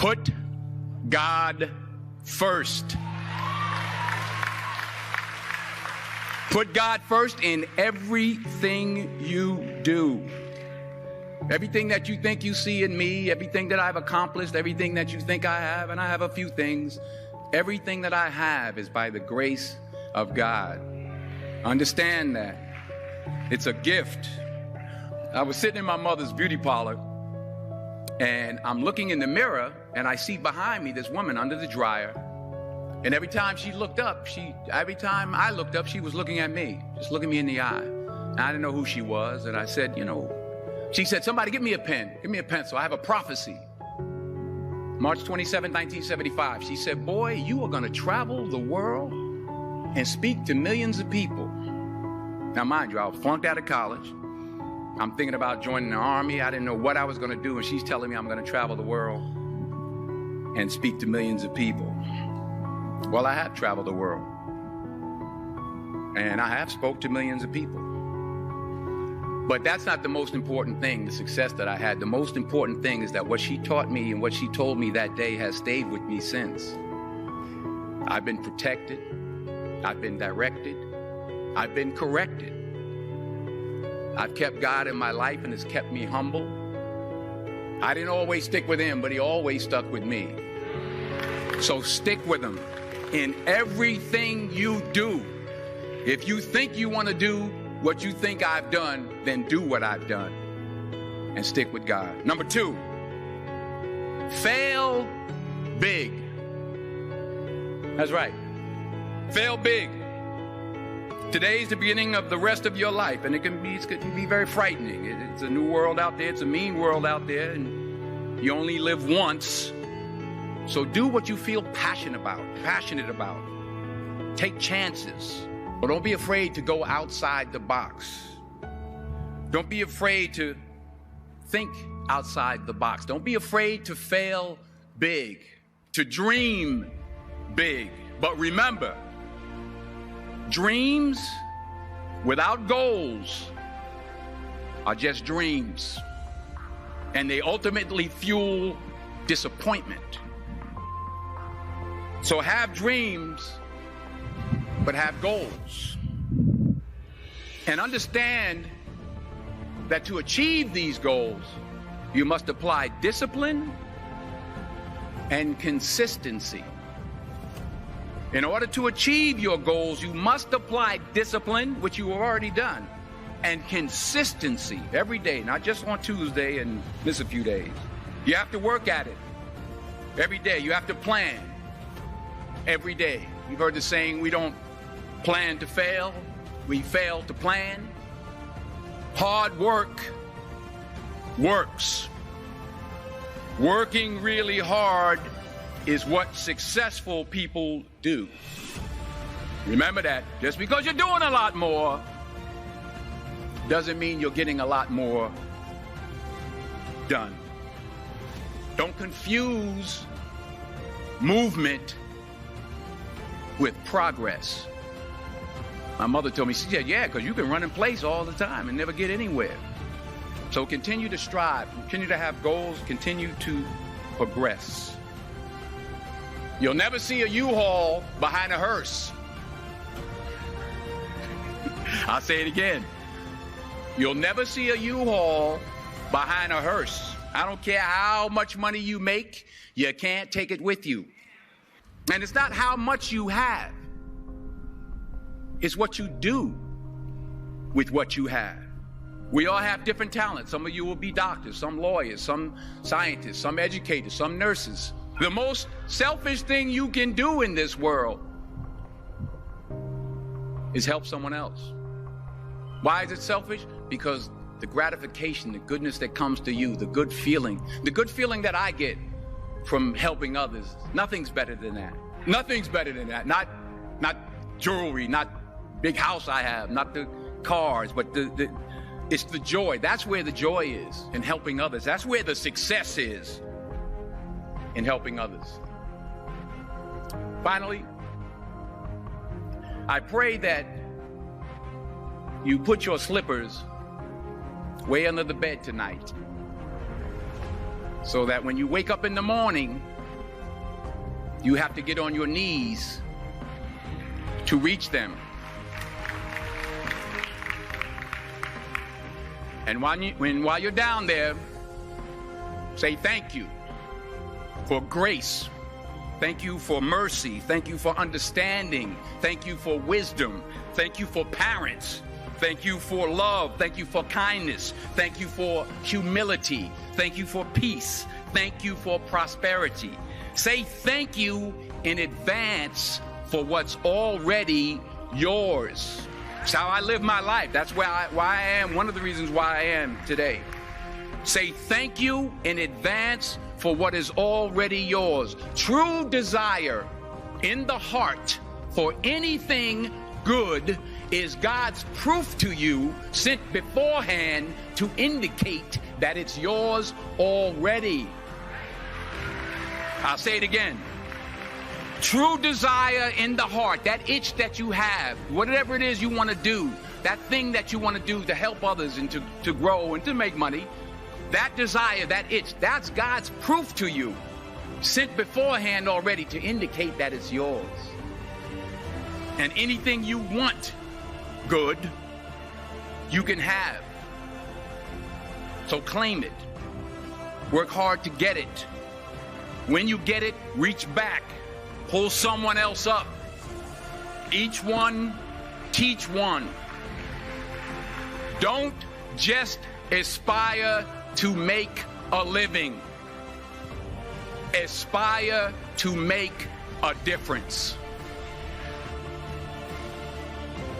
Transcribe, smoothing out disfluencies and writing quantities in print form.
Put God first. Put God first in everything you do. Everything that you think you see in me, everything that I've accomplished, everything that you think I have, and I have a few things, everything that I have is by the grace of God. Understand that. It's a gift. I was sitting in my mother's beauty parlor, and I'm looking in the mirror, and I see behind me this woman under the dryer. And every time I looked up, she was looking at me, just looking me in the eye. And I didn't know who she was, and I said, she said, somebody give me a pen, give me a pencil. I have a prophecy. March 27, 1975. She said, boy, you are going to travel the world and speak to millions of people. Now, mind you, I was flunked out of college. I'm thinking about joining the army. I didn't know what I was going to do. And she's telling me I'm going to travel the world and speak to millions of people. Well, I have traveled the world. And I have spoke to millions of people. But that's not the most important thing, the success that I had. The most important thing is that what she taught me and what she told me that day has stayed with me since. I've been protected. I've been directed. I've been corrected. I've kept God in my life, and it's kept me humble. I didn't always stick with him, but he always stuck with me. So stick with him in everything you do. If you think you want to do what you think I've done, then do what I've done and stick with God. Number 2, fail big. That's right. Fail big. Today's the beginning of the rest of your life, and it can be very frightening. It's a new world out there. It's a mean world out there, and you only live once. So do what you feel passionate about. Take chances. But don't be afraid to go outside the box. Don't be afraid to think outside the box. Don't be afraid to fail big, to dream big. But remember, dreams without goals are just dreams. And they ultimately fuel disappointment. So have dreams, but have goals. And understand that to achieve these goals, you must apply discipline and consistency. In order to achieve your goals, you must apply discipline, which you have already done, and consistency every day, not just on Tuesday and miss a few days. You have to work at it every day. You have to plan every day. You've heard the saying, we don't plan to fail, we fail to plan. Hard work works. Working really hard is what successful people do. Remember that. Just because you're doing a lot more doesn't mean you're getting a lot more done. Don't confuse movement with progress. My mother told me, she said, yeah, because you can run in place all the time and never get anywhere. So continue to strive, continue to have goals, continue to progress. You'll never see a U-Haul behind a hearse. I'll say it again. You'll never see a U-Haul behind a hearse. I don't care how much money you make, you can't take it with you. And it's not how much you have. It's what you do with what you have. We all have different talents. Some of you will be doctors, some lawyers, some scientists, some educators, some nurses. The most selfish thing you can do in this world is help someone else. Why is it selfish? Because the gratification, the goodness that comes to you, the good feeling that I get from helping others, nothing's better than that. Nothing's better than that. Not jewelry, not big house I have, not the cars, but it's the joy. That's where the joy is, in helping others. That's where the success is, in helping others. Finally, I pray that you put your slippers way under the bed tonight. So that when you wake up in the morning, you have to get on your knees to reach them. And while you're down there, say thank you for grace. Thank you for mercy. Thank you for understanding. Thank you for wisdom. Thank you for parents. Thank you for love. Thank you for kindness. Thank you for humility. Thank you for peace. Thank you for prosperity. Say thank you in advance for what's already yours. It's how I live my life. That's why I am, one of the reasons why I am today. Say thank you in advance for what is already yours. True desire in the heart for anything good is God's proof to you, sent beforehand to indicate that it's yours already. I'll say it again. True desire in the heart, that itch that you have, whatever it is you want to do, that thing that you want to do to help others and to grow and to make money, that desire, that itch, that's God's proof to you, sent beforehand already to indicate that it's yours. And anything you want good, you can have. So claim it. Work hard to get it. When you get it, reach back. Pull someone else up. Each one, teach one. Don't just aspire to make a living. Aspire to make a difference.